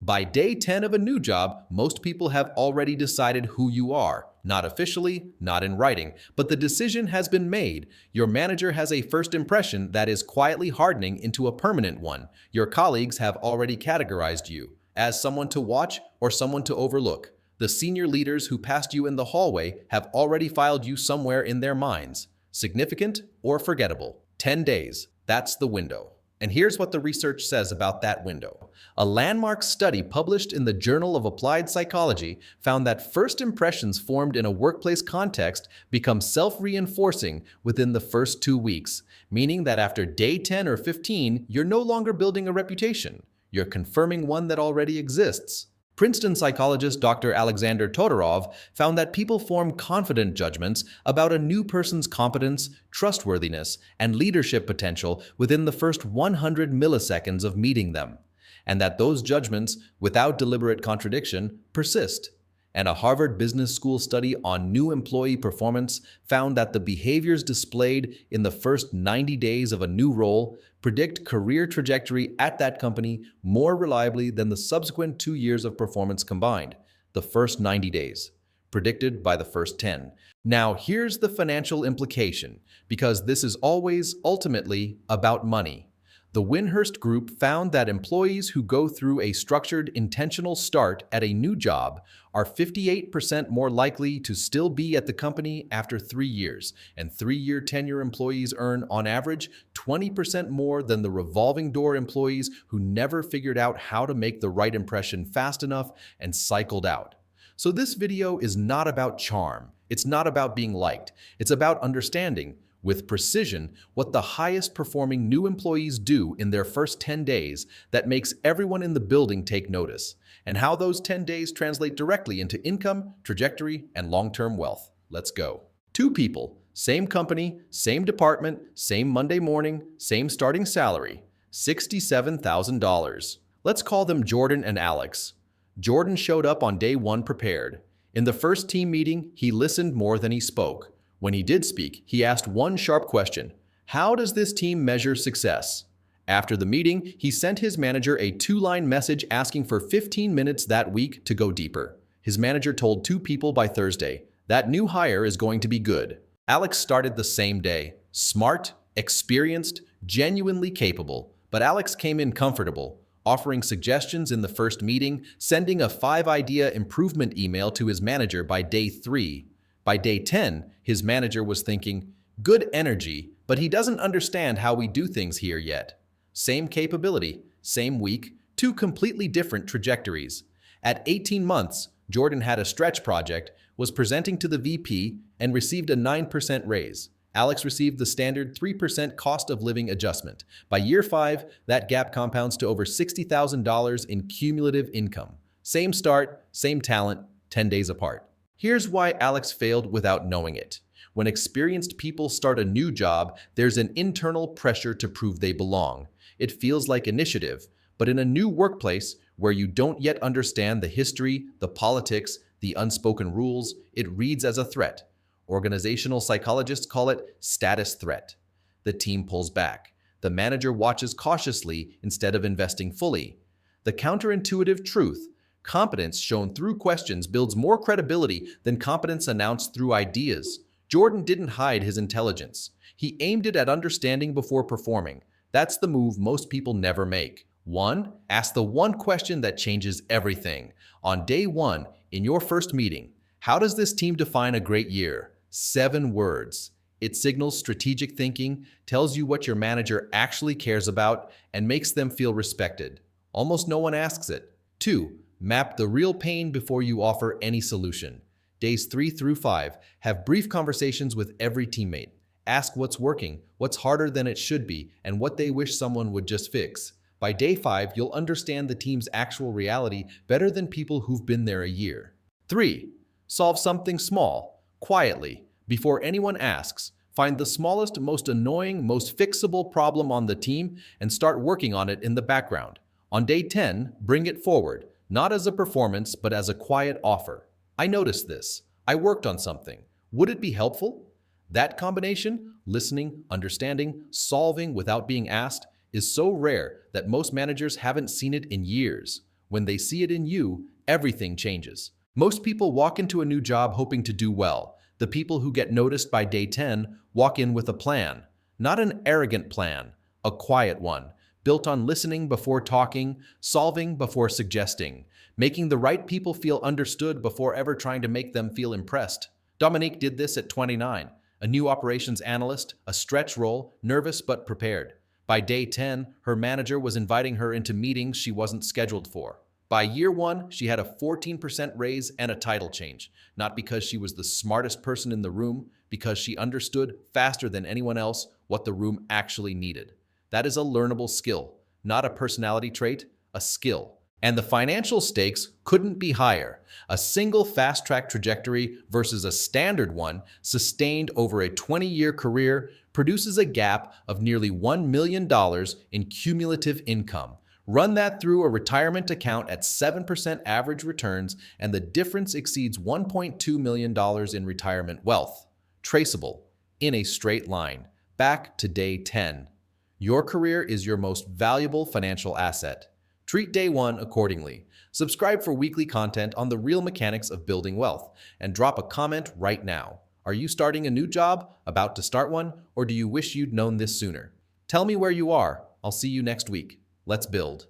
By day 10 of a new job, most people have already decided who you are. Not officially, not in writing, but the decision has been made. Your manager has a first impression that is quietly hardening into a permanent one. Your colleagues have already categorized you as someone to watch or someone to overlook. The senior leaders who passed you in the hallway have already filed you somewhere in their minds. Significant or forgettable. 10 days. That's the window. And here's what the research says about that window. A landmark study published in the Journal of Applied Psychology found that first impressions formed in a workplace context become self-reinforcing within the first 2 weeks, meaning that after day 10 or 15, you're no longer building a reputation. You're confirming one that already exists. Princeton psychologist Dr. Alexander Todorov found that people form confident judgments about a new person's competence, trustworthiness, and leadership potential within the first 100 milliseconds of meeting them, and that those judgments, without deliberate contradiction, persist. And a Harvard Business School study on new employee performance found that the behaviors displayed in the first 90 days of a new role predict career trajectory at that company more reliably than the subsequent 2 years of performance combined. The first 90 days, predicted by the first 10. Now, here's the financial implication, because this is always ultimately about money. The Winhurst Group found that employees who go through a structured, intentional start at a new job are 58% more likely to still be at the company after 3 years, and 3-year tenure employees earn, on average, 20% more than the revolving door employees who never figured out how to make the right impression fast enough and cycled out. So this video is not about charm. It's not about being liked. It's about understanding with precision what the highest performing new employees do in their first 10 days that makes everyone in the building take notice, and how those 10 days translate directly into income, trajectory, and long-term wealth. Let's go. 2 people, same company, same department, same Monday morning, same starting salary, $67,000. Let's call them Jordan and Alex. Jordan showed up on day 1 prepared. In the first team meeting, he listened more than he spoke. When he did speak, he asked one sharp question: how does this team measure success? After the meeting, he sent his manager a 2-line message asking for 15 minutes that week to go deeper. His manager told 2 people by Thursday, that new hire is going to be good. Alex started the same day. Smart, experienced, genuinely capable. But Alex came in comfortable, offering suggestions in the first meeting, sending a 5-idea improvement email to his manager by day 3. By day 10, his manager was thinking, good energy, but he doesn't understand how we do things here yet. Same capability, same week, 2 completely different trajectories. At 18 months, Jordan had a stretch project, was presenting to the VP, and received a 9% raise. Alex received the standard 3% cost of living adjustment. By year 5, that gap compounds to over $60,000 in cumulative income. Same start, same talent, 10 days apart. Here's why Alex failed without knowing it. When experienced people start a new job, there's an internal pressure to prove they belong. It feels like initiative, but in a new workplace where you don't yet understand the history, the politics, the unspoken rules, it reads as a threat. Organizational psychologists call it status threat. The team pulls back. The manager watches cautiously instead of investing fully. The counterintuitive truth: competence shown through questions builds more credibility than competence announced through ideas. Jordan didn't hide his intelligence. He aimed it at understanding before performing. That's the move most people never make. 1. Ask the one question that changes everything. On day 1, in your first meeting, how does this team define a great year? 7 words. It signals strategic thinking, tells you what your manager actually cares about, and makes them feel respected. Almost no one asks it. 2. Map the real pain before you offer any solution. Days 3 through 5, have brief conversations with every teammate. Ask what's working, what's harder than it should be, and what they wish someone would just fix. By day 5, you'll understand the team's actual reality better than people who've been there a year. 3. Solve something small, quietly, before anyone asks. Find the smallest, most annoying, most fixable problem on the team and start working on it in the background. On day 10, bring it forward. Not as a performance, but as a quiet offer. I noticed this. I worked on something. Would it be helpful? That combination, listening, understanding, solving without being asked, is so rare that most managers haven't seen it in years. When they see it in you, everything changes. Most people walk into a new job hoping to do well. The people who get noticed by day 10 walk in with a plan. Not an arrogant plan, a quiet one, built on listening before talking, solving before suggesting, making the right people feel understood before ever trying to make them feel impressed. Dominique did this at 29, a new operations analyst, a stretch role, nervous but prepared. By day 10, her manager was inviting her into meetings she wasn't scheduled for. By year 1, she had a 14% raise and a title change, not because she was the smartest person in the room, because she understood faster than anyone else what the room actually needed. That is a learnable skill, not a personality trait, a skill. And the financial stakes couldn't be higher. A single fast-track trajectory versus a standard one sustained over a 20-year career produces a gap of nearly $1 million in cumulative income. Run that through a retirement account at 7% average returns, and the difference exceeds $1.2 million in retirement wealth. Traceable, in a straight line, back to day 10. Your career is your most valuable financial asset. Treat day 1 accordingly. Subscribe for weekly content on the real mechanics of building wealth, and drop a comment right now. Are you starting a new job, about to start one, or do you wish you'd known this sooner? Tell me where you are. I'll see you next week. Let's build.